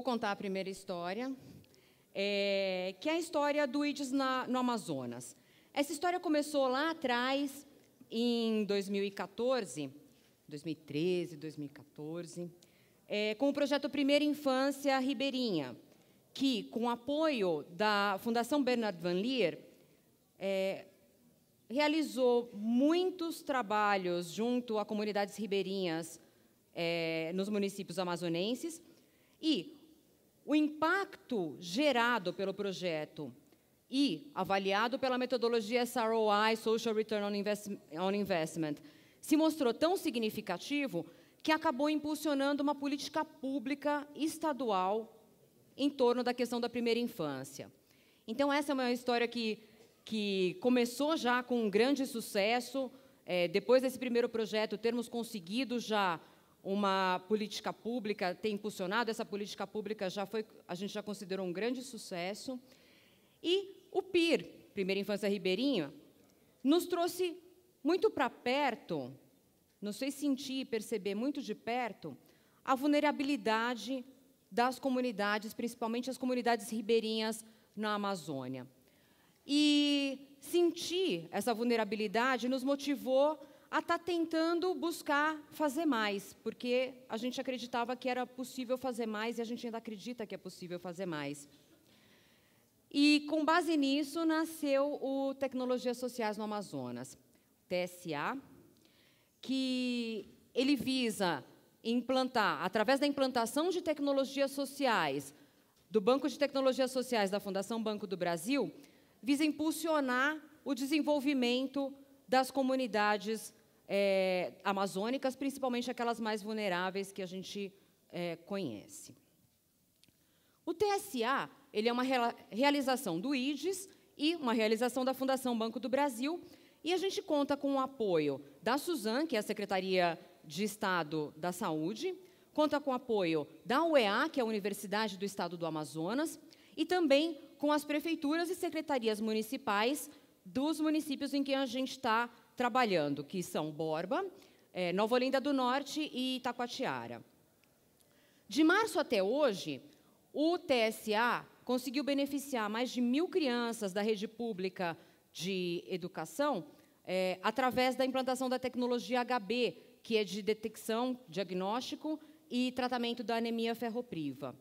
contar a primeira história, que é a história do IDES no Amazonas. Essa história começou lá atrás, em 2014, 2013, 2014, com o projeto Primeira Infância Ribeirinha, que, com o apoio da Fundação Bernard Van Leer, realizou muitos trabalhos junto a comunidades ribeirinhas nos municípios amazonenses, e o impacto gerado pelo projeto e avaliado pela metodologia SROI, Social Return on Investment, se mostrou tão significativo que acabou impulsionando uma política pública estadual em torno da questão da primeira infância. Então, essa é uma história que começou já com um grande sucesso. Depois desse primeiro projeto, termos conseguido já uma política pública, ter impulsionado essa política pública, a gente já considerou um grande sucesso. E o PIR, Primeira Infância Ribeirinha, nos trouxe muito para perto, nos fez sentir e perceber muito de perto a vulnerabilidade das comunidades, principalmente as comunidades ribeirinhas na Amazônia. E sentir essa vulnerabilidade nos motivou a estar tentando buscar fazer mais, porque a gente acreditava que era possível fazer mais e a gente ainda acredita que é possível fazer mais. E, com base nisso, nasceu o Tecnologias Sociais no Amazonas, TSA, que ele visa implantar, através da implantação de tecnologias sociais, do Banco de Tecnologias Sociais da Fundação Banco do Brasil, visa impulsionar o desenvolvimento das comunidades amazônicas, principalmente aquelas mais vulneráveis que a gente conhece. O TSA ele é uma realização do IDES e uma realização da Fundação Banco do Brasil, e a gente conta com o apoio da SUSAN, que é a Secretaria de Estado da Saúde, conta com o apoio da UEA, que é a Universidade do Estado do Amazonas, e também com as prefeituras e secretarias municipais dos municípios em que a gente está trabalhando, que são Borba, Nova Olinda do Norte e Itacoatiara. De março até hoje, o TSA conseguiu beneficiar mais de 1.000 crianças da rede pública de educação através da implantação da tecnologia HB, que é de detecção, diagnóstico e tratamento da anemia ferropriva.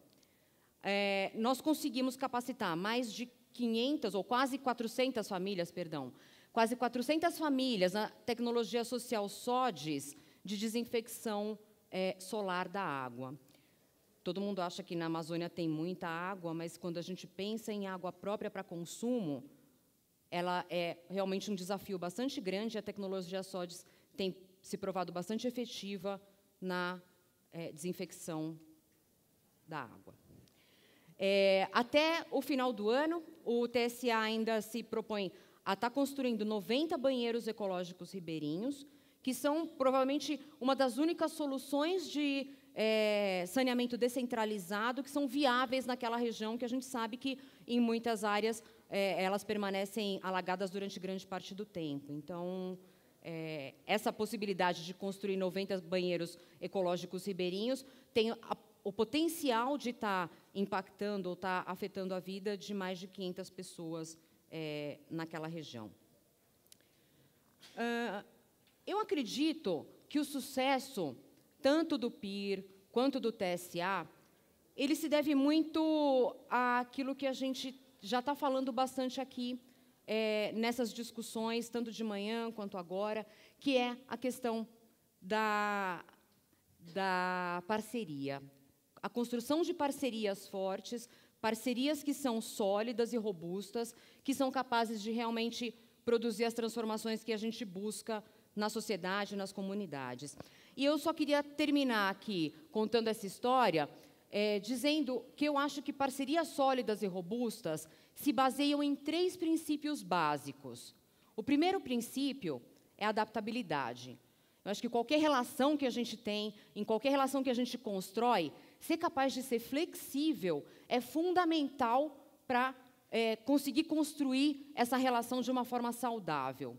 Nós conseguimos capacitar mais de 500, ou quase 400 famílias, perdão, quase 400 famílias na tecnologia social SODES de desinfecção solar da água. Todo mundo acha que na Amazônia tem muita água, mas quando a gente pensa em água própria para consumo, ela é realmente um desafio bastante grande. A tecnologia SODES tem se provado bastante efetiva na desinfecção da água. Até o final do ano, o TSA ainda se propõe a estar construindo 90 banheiros ecológicos ribeirinhos, que são provavelmente uma das únicas soluções de saneamento descentralizado que são viáveis naquela região, que a gente sabe que, em muitas áreas, elas permanecem alagadas durante grande parte do tempo. Então, essa possibilidade de construir 90 banheiros ecológicos ribeirinhos tem o potencial de estar impactando ou estar afetando a vida de mais de 500 pessoas naquela região. Eu acredito que o sucesso, tanto do PIR quanto do TSA, ele se deve muito àquilo que a gente já está falando bastante aqui nessas discussões, tanto de manhã quanto agora, que é a questão da parceria. A construção de parcerias fortes, parcerias que são sólidas e robustas, que são capazes de realmente produzir as transformações que a gente busca na sociedade, nas comunidades. E eu só queria terminar aqui, contando essa história, dizendo que eu acho que parcerias sólidas e robustas se baseiam em 3 princípios básicos. O primeiro princípio é a adaptabilidade. Eu acho que qualquer relação que a gente tem, em qualquer relação que a gente constrói, ser capaz de ser flexível é fundamental para conseguir construir essa relação de uma forma saudável.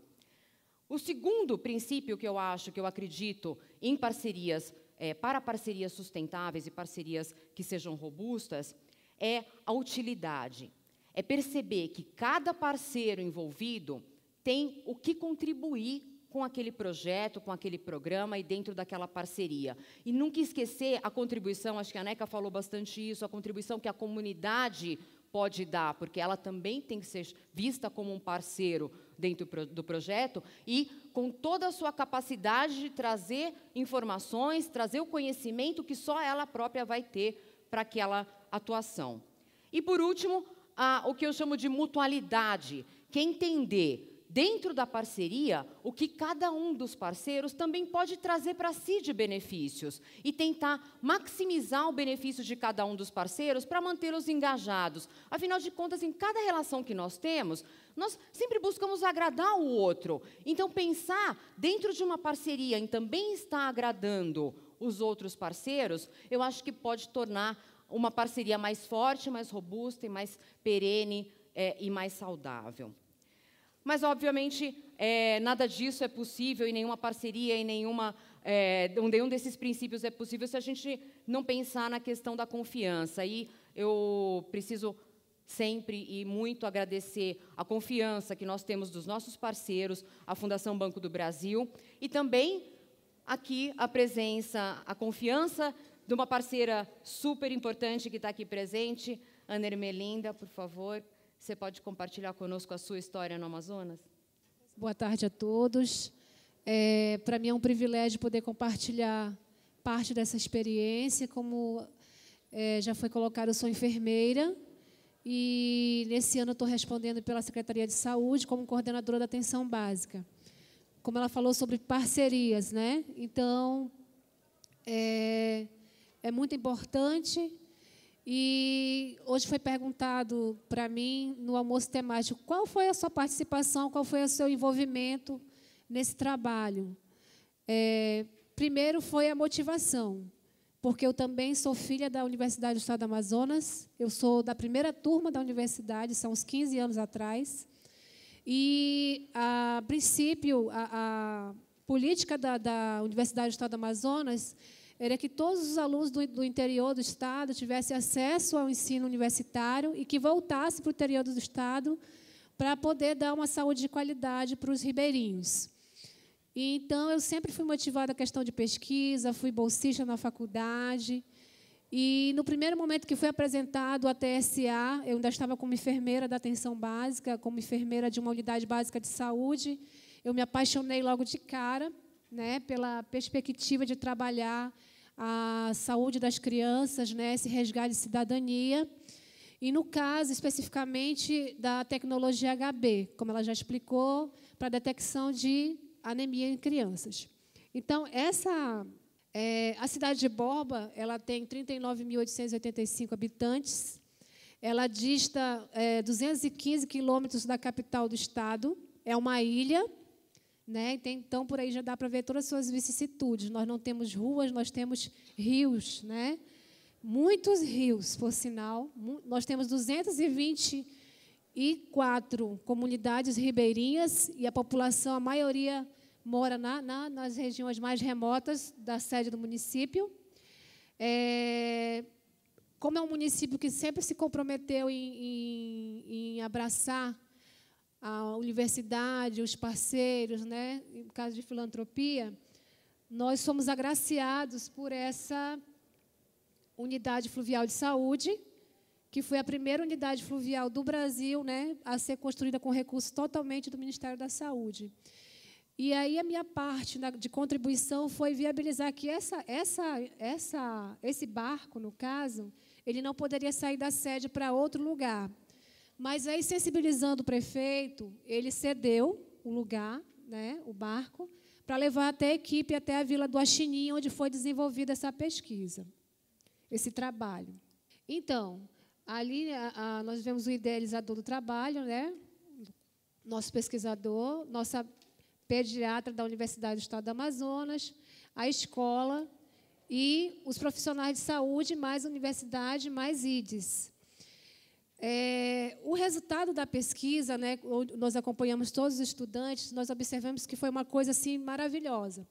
O segundo princípio que eu acredito em parcerias para parcerias sustentáveis e parcerias que sejam robustas é a utilidade. É perceber que cada parceiro envolvido tem o que contribuir com aquele projeto, com aquele programa e dentro daquela parceria. E nunca esquecer a contribuição, acho que a Neca falou bastante isso, a contribuição que a comunidade pode dar, porque ela também tem que ser vista como um parceiro dentro do projeto e com toda a sua capacidade de trazer informações, trazer o conhecimento que só ela própria vai ter para aquela atuação. E, por último, o que eu chamo de mutualidade, que é entender, dentro da parceria, o que cada um dos parceiros também pode trazer para si de benefícios e tentar maximizar o benefício de cada um dos parceiros para mantê-los engajados. Afinal de contas, em cada relação que nós temos, nós sempre buscamos agradar o outro. Então, pensar dentro de uma parceria em também estar agradando os outros parceiros, eu acho que pode tornar uma parceria mais forte, mais robusta e mais perene e mais saudável. Mas, obviamente, nada disso é possível, e nenhuma parceria, e nenhum desses princípios é possível se a gente não pensar na questão da confiança. E eu preciso sempre e muito agradecer a confiança que nós temos dos nossos parceiros, a Fundação Banco do Brasil, e também aqui a presença, a confiança de uma parceira super importante que está aqui presente, Ana Ermelinda, por favor. Você pode compartilhar conosco a sua história no Amazonas? Boa tarde a todos. Para mim é um privilégio poder compartilhar parte dessa experiência. Como já foi colocado, eu sou enfermeira e, nesse ano, estou respondendo pela Secretaria de Saúde como coordenadora da atenção básica. Como ela falou sobre parcerias, né? Então, é muito importante. E hoje foi perguntado para mim, no almoço temático, qual foi a sua participação, qual foi o seu envolvimento nesse trabalho. Primeiro foi a motivação, porque eu também sou filha da Universidade do Estado do Amazonas, eu sou da primeira turma da universidade, são uns 15 anos atrás, e, a princípio, a política da Universidade do Estado do Amazonas era que todos os alunos do interior do Estado tivessem acesso ao ensino universitário e que voltassem para o interior do Estado para poder dar uma saúde de qualidade para os ribeirinhos. E, então, eu sempre fui motivada à questão de pesquisa, fui bolsista na faculdade. E, no primeiro momento que foi apresentado a TSA, eu ainda estava como enfermeira da atenção básica, como enfermeira de uma unidade básica de saúde. Eu me apaixonei logo de cara, né, pela perspectiva de trabalhar a saúde das crianças, né, esse resgate de cidadania, e, no caso, especificamente, da tecnologia HB, como ela já explicou, para a detecção de anemia em crianças. Então, a cidade de Borba, ela tem 39.885 habitantes, ela dista 215 quilômetros da capital do estado, é uma ilha, né? Então, por aí já dá para ver todas as suas vicissitudes. Nós não temos ruas, nós temos rios, né? Muitos rios, por sinal. Nós temos 224 comunidades ribeirinhas e a população, a maioria, mora nas regiões mais remotas da sede do município. Como é um município que sempre se comprometeu em abraçar a universidade, os parceiros, né, em caso de filantropia, nós somos agraciados por essa unidade fluvial de saúde, que foi a primeira unidade fluvial do Brasil, né, a ser construída com recursos totalmente do Ministério da Saúde. E aí a minha parte de contribuição foi viabilizar que esse barco, no caso, ele não poderia sair da sede para outro lugar. Mas aí, sensibilizando o prefeito, ele cedeu o lugar, né, o barco, para levar até a equipe até a Vila do Axinim, onde foi desenvolvida essa pesquisa, esse trabalho. Então, ali nós vemos o idealizador do trabalho, né, nosso pesquisador, nossa pediatra da Universidade do Estado do Amazonas, a escola e os profissionais de saúde, mais universidade, mais IDES. O resultado da pesquisa, né, nós acompanhamos todos os estudantes, nós observamos que foi uma coisa assim maravilhosa,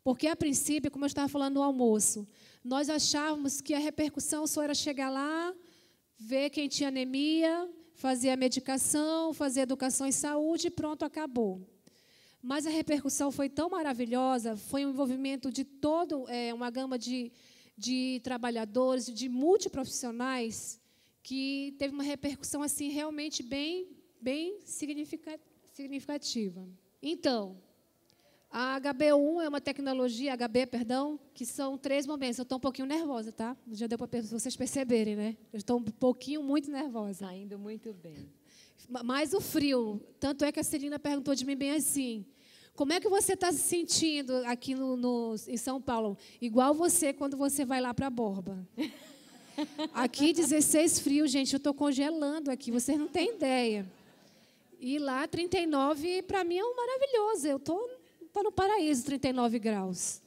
Porque, a princípio, como eu estava falando no almoço, nós achávamos que a repercussão só era chegar lá, ver quem tinha anemia, fazer a medicação, fazer educação em saúde e pronto, acabou. Mas a repercussão foi tão maravilhosa, foi um envolvimento de toda uma gama de trabalhadores, de multiprofissionais, que teve uma repercussão assim realmente bem significativa. Então, a HB1 é uma tecnologia, que são 3 momentos. Eu estou um pouquinho nervosa, tá? Já deu para vocês perceberem, né? Eu estou muito nervosa. Está indo muito bem. Mas o frio, tanto é que a Celina perguntou de mim bem assim, como é que você está se sentindo aqui em São Paulo? Igual você quando você vai lá para a Borba. Aqui 16 frio, gente, eu estou congelando aqui, vocês não têm ideia. E lá 39, para mim, é um maravilhoso. Eu estou no paraíso, 39 graus.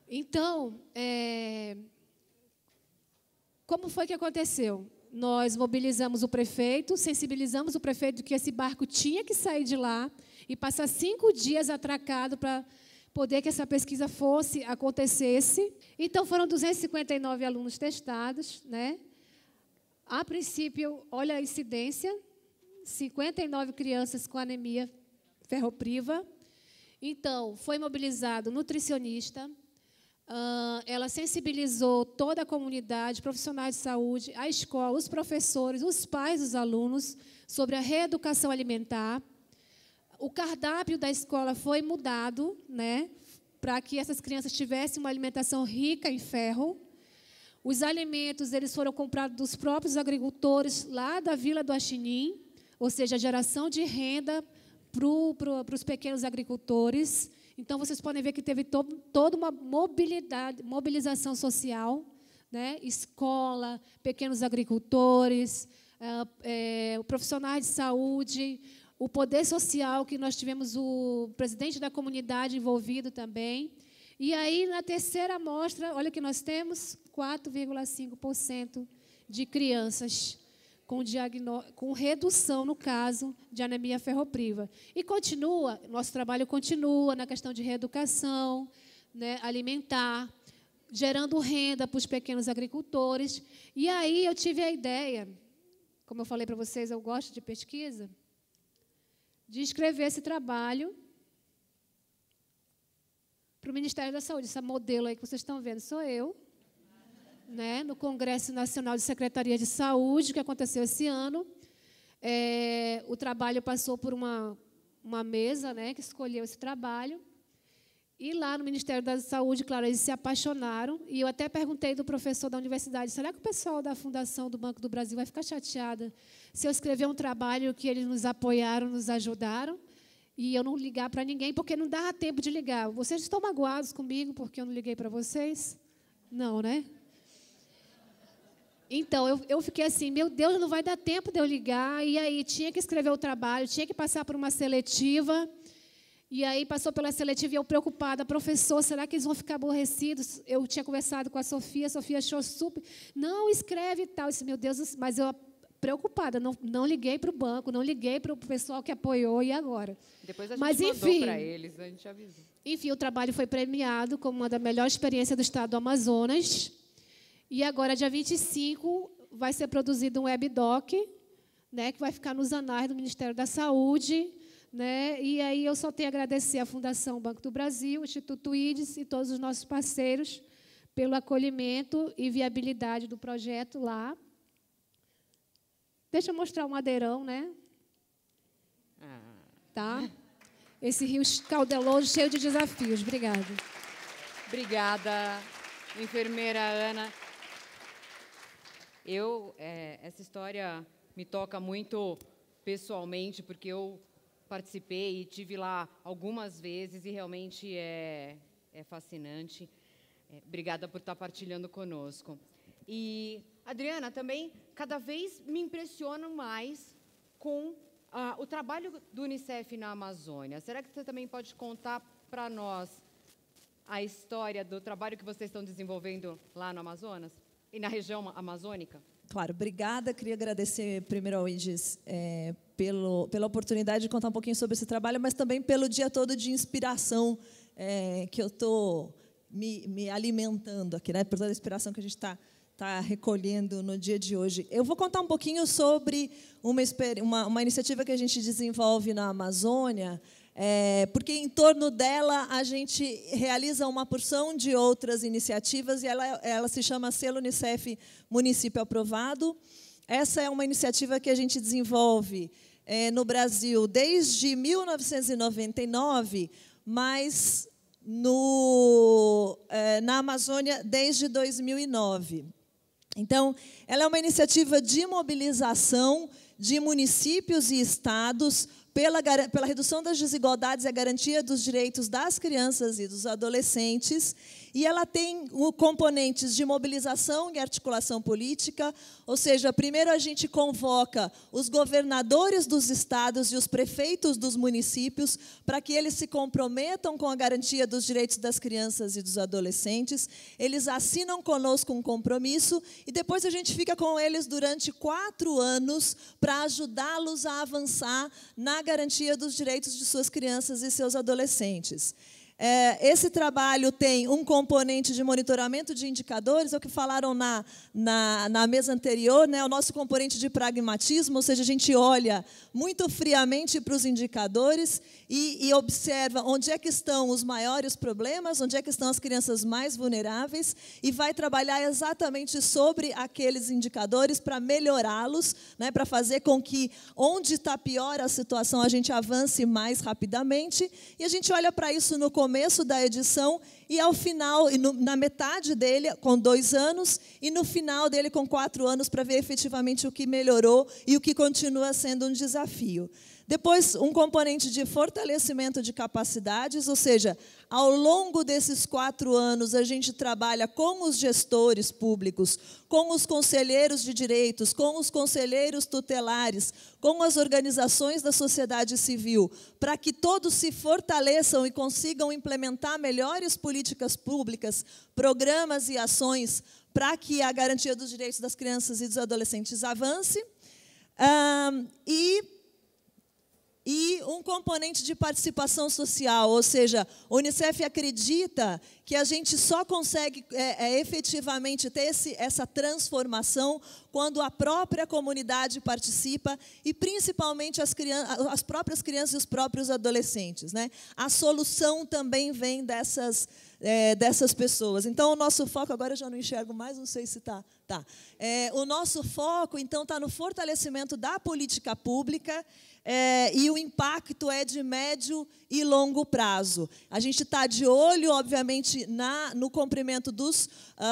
Então, como foi que aconteceu? Nós mobilizamos o prefeito, sensibilizamos o prefeito de que esse barco tinha que sair de lá e passar 5 dias atracado para poder que essa pesquisa acontecesse. Então, foram 259 alunos testados, né? A princípio, olha a incidência, 59 crianças com anemia ferropriva. Então, foi mobilizado nutricionista, ela sensibilizou toda a comunidade, profissionais de saúde, a escola, os professores, os pais dos alunos sobre a reeducação alimentar. O cardápio da escola foi mudado, né, para que essas crianças tivessem uma alimentação rica em ferro. Os alimentos eles foram comprados dos próprios agricultores lá da Vila do Axinim, ou seja, a geração de renda para os pequenos agricultores. Então, vocês podem ver que teve toda uma mobilização social, né? Escola, pequenos agricultores, profissionais de saúde, o poder social, que nós tivemos o presidente da comunidade envolvido também. E aí, na terceira amostra, olha que nós temos 4,5% de crianças com redução, no caso, de anemia ferropriva. E nosso trabalho continua na questão de reeducação, né, alimentar, gerando renda para os pequenos agricultores. E aí eu tive a ideia, como eu falei para vocês, eu gosto de pesquisa, de escrever esse trabalho para o Ministério da Saúde. Esse modelo aí que vocês estão vendo sou eu, né, no Congresso Nacional de Secretaria de Saúde, que aconteceu esse ano. O trabalho passou por uma mesa, né, que escolheu esse trabalho. E lá no Ministério da Saúde, claro, eles se apaixonaram. E eu até perguntei do professor da universidade, será que o pessoal da Fundação do Banco do Brasil vai ficar chateada se eu escrever um trabalho que eles nos apoiaram, nos ajudaram, e eu não ligar para ninguém, porque não dava tempo de ligar. Vocês estão magoados comigo porque eu não liguei para vocês? Não, né? Então, eu fiquei assim, meu Deus, não vai dar tempo de eu ligar. E aí, tinha que escrever o trabalho, tinha que passar por uma seletiva. E aí, passou pela seletiva e eu preocupada. Professor, será que eles vão ficar aborrecidos? Eu tinha conversado com a Sofia achou super... Não, escreve e tal. Eu disse, meu Deus, mas eu preocupada, não liguei para o banco, não liguei para o pessoal que apoiou, e agora? Depois a gente mandou para eles, a gente avisou. Enfim, o trabalho foi premiado como uma das melhores experiências do estado do Amazonas. E agora, dia 25, vai ser produzido um webdoc, né, que vai ficar nos anais do Ministério da Saúde. Né, e aí eu só tenho a agradecer à Fundação Banco do Brasil, o Instituto IDES e todos os nossos parceiros pelo acolhimento e viabilidade do projeto lá. Deixa eu mostrar o madeirão, né? Tá? Esse rio caudeloso, cheio de desafios. Obrigada. Obrigada, enfermeira Ana. Essa história me toca muito pessoalmente, porque eu participei e tive lá algumas vezes e realmente é fascinante. Obrigada por estar partilhando conosco. E, Adriana, também, cada vez me impressiono mais com o trabalho do Unicef na Amazônia. Será que você também pode contar para nós a história do trabalho que vocês estão desenvolvendo lá no Amazonas e na região amazônica? Claro, obrigada. Queria agradecer primeiro ao IDES pela oportunidade de contar um pouquinho sobre esse trabalho, mas também pelo dia todo de inspiração que eu estou me alimentando aqui, né, por toda a inspiração que a gente está recolhendo no dia de hoje. Eu vou contar um pouquinho sobre uma iniciativa que a gente desenvolve na Amazônia, porque em torno dela a gente realiza uma porção de outras iniciativas, e ela se chama Selo Unicef Município Aprovado. Essa é uma iniciativa que a gente desenvolve no Brasil desde 1999, mas na Amazônia desde 2009. Então, ela é uma iniciativa de mobilização de municípios e estados pela redução das desigualdades e a garantia dos direitos das crianças e dos adolescentes, e ela tem componentes de mobilização e articulação política, ou seja, primeiro a gente convoca os governadores dos estados e os prefeitos dos municípios para que eles se comprometam com a garantia dos direitos das crianças e dos adolescentes. Eles assinam conosco um compromisso e depois a gente fica com eles durante 4 anos para ajudá-los a avançar na garantia dos direitos de suas crianças e seus adolescentes. Esse trabalho tem um componente de monitoramento de indicadores, é o que falaram na mesa anterior, né, o nosso componente de pragmatismo, ou seja, a gente olha muito friamente para os indicadores e observa onde é que estão os maiores problemas, onde é que estão as crianças mais vulneráveis, e vai trabalhar exatamente sobre aqueles indicadores para melhorá-los, né, para fazer com que, onde está pior a situação, a gente avance mais rapidamente, e a gente olha para isso no começo da edição e ao final, na metade dele, com 2 anos, e no final dele, com 4 anos, para ver efetivamente o que melhorou e o que continua sendo um desafio. Depois, um componente de fortalecimento de capacidades, ou seja, ao longo desses 4 anos, a gente trabalha com os gestores públicos, com os conselheiros de direitos, com os conselheiros tutelares, com as organizações da sociedade civil, para que todos se fortaleçam e consigam implementar melhores políticas públicas, programas e ações para que a garantia dos direitos das crianças e dos adolescentes avance. E um componente de participação social, ou seja, a Unicef acredita que a gente só consegue efetivamente ter essa transformação quando a própria comunidade participa e, principalmente, as próprias crianças e os próprios adolescentes, né? A solução também vem dessas pessoas. Então, o nosso foco, agora eu já não enxergo mais, não sei se está. O nosso foco, então, está no fortalecimento da política pública, e o impacto é de médio e longo prazo. A gente está de olho, obviamente, no cumprimento dos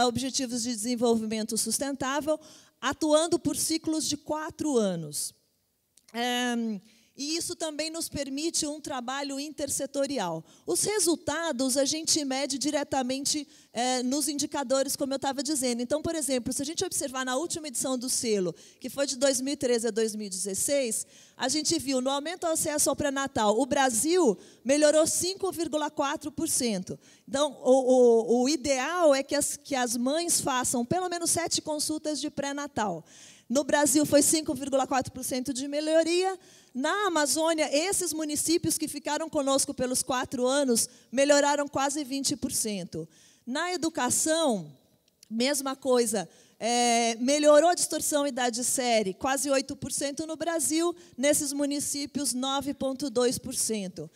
Objetivos de Desenvolvimento Sustentável, atuando por ciclos de 4 anos. E isso também nos permite um trabalho intersetorial. Os resultados a gente mede diretamente nos indicadores, como eu estava dizendo. Então, por exemplo, se a gente observar na última edição do selo, que foi de 2013 a 2016, a gente viu, no aumento ao acesso ao pré-natal, o Brasil melhorou 5,4%. Então, o ideal é que as mães façam pelo menos 7 consultas de pré-natal. No Brasil, foi 5,4% de melhoria. Na Amazônia, esses municípios que ficaram conosco pelos 4 anos melhoraram quase 20%. Na educação, mesma coisa, melhorou a distorção idade série, quase 8% no Brasil, nesses municípios, 9,2%.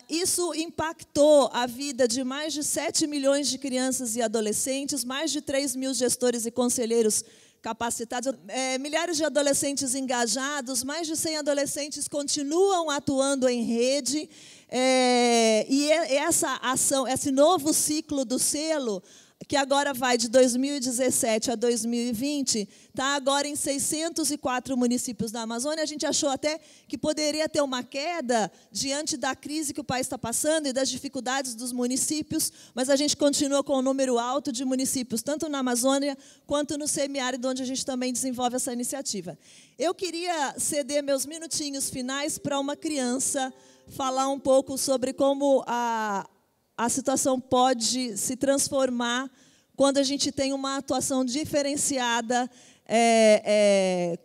Isso impactou a vida de mais de 7 milhões de crianças e adolescentes, mais de 3 mil gestores e conselheiros capacitados, milhares de adolescentes engajados, mais de 100 adolescentes continuam atuando em rede, e essa ação, esse novo ciclo do selo, que agora vai de 2017 a 2020, está agora em 604 municípios da Amazônia. A gente achou até que poderia ter uma queda diante da crise que o país está passando e das dificuldades dos municípios, mas a gente continua com um número alto de municípios, tanto na Amazônia quanto no semiárido, onde a gente também desenvolve essa iniciativa. Eu queria ceder meus minutinhos finais para uma criança falar um pouco sobre como a situação pode se transformar quando a gente tem uma atuação diferenciada,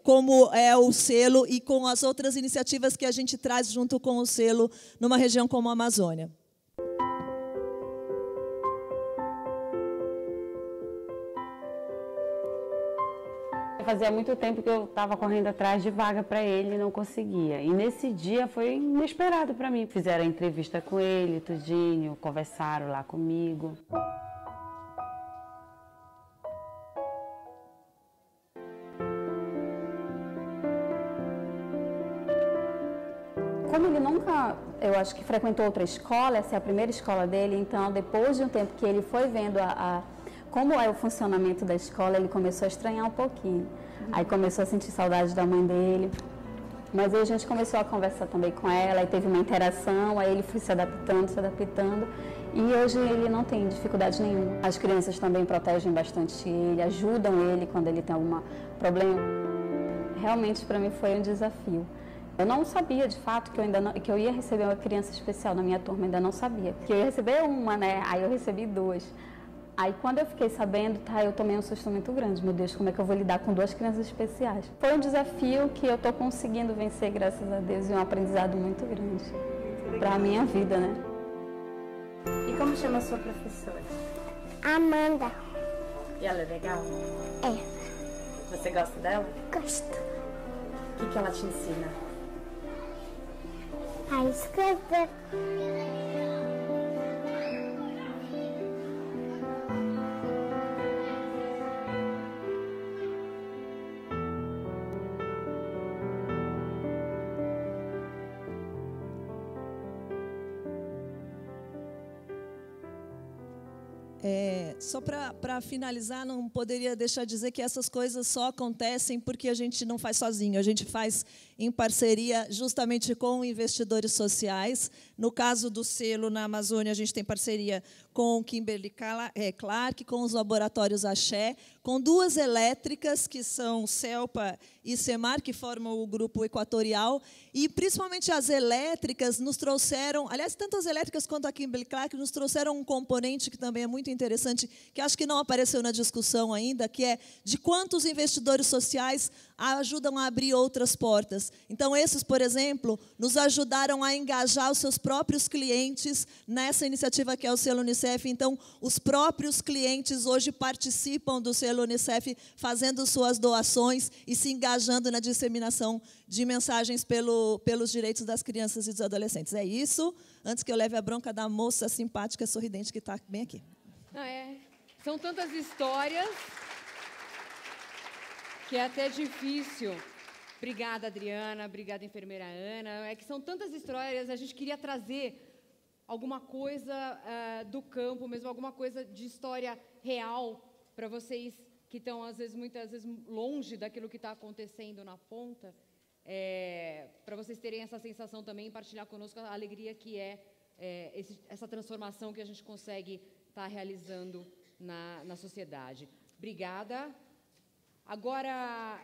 como é o selo e com as outras iniciativas que a gente traz junto com o selo numa região como a Amazônia. Fazia muito tempo que eu estava correndo atrás de vaga para ele e não conseguia. E nesse dia foi inesperado para mim. Fizeram a entrevista com ele, tudinho, conversaram lá comigo. Como ele nunca, eu acho que frequentou outra escola, essa é a primeira escola dele, então depois de um tempo que ele foi vendo como é o funcionamento da escola, ele começou a estranhar um pouquinho. Aí começou a sentir saudade da mãe dele. Mas aí a gente começou a conversar também com ela, aí teve uma interação, aí ele foi se adaptando. E hoje ele não tem dificuldade nenhuma. As crianças também protegem bastante ele, ajudam ele quando ele tem algum problema. Realmente para mim foi um desafio. Eu não sabia, de fato, que eu ia receber uma criança especial na minha turma, ainda não sabia. Que eu ia receber uma, né? Aí eu recebi duas. Aí quando eu fiquei sabendo, eu tomei um susto muito grande. Meu Deus, como é que eu vou lidar com duas crianças especiais? Foi um desafio que eu estou conseguindo vencer, graças a Deus, e um aprendizado muito grande para a minha vida, né? E como chama a sua professora? Amanda. E ela é legal? É. Você gosta dela? Gosto. O que ela te ensina? A escrever. Só para finalizar, não poderia deixar de dizer que essas coisas só acontecem porque a gente não faz sozinho, a gente faz em parceria justamente com investidores sociais. No caso do selo na Amazônia, a gente tem parceria com Kimberly Clark, com os laboratórios Axé, com duas elétricas, que são CELPA e SEMAR, que formam o grupo equatorial, e principalmente as elétricas nos trouxeram, aliás, tanto as elétricas quanto a Kimberly Clark, nos trouxeram um componente que também é muito interessante, que acho que não apareceu na discussão ainda, que é de quantos investidores sociais ajudam a abrir outras portas. Então, esses, por exemplo, nos ajudaram a engajar os seus próprios clientes nessa iniciativa que é o Selo Unicef. Então, os próprios clientes hoje participam do Selo Unicef, fazendo suas doações e se engajando na disseminação de mensagens pelos direitos das crianças e dos adolescentes. É isso, antes que eu leve a bronca da moça simpática, sorridente, que está bem aqui. São tantas histórias que é até difícil. Obrigada, Adriana. Obrigada, enfermeira Ana. É que são tantas histórias, a gente queria trazer alguma coisa do campo, mesmo alguma coisa de história real para vocês que estão, muitas vezes, longe daquilo que está acontecendo na ponta, para vocês terem essa sensação também e partilhar conosco a alegria que essa transformação que a gente consegue estar realizando na sociedade. Obrigada. Agora,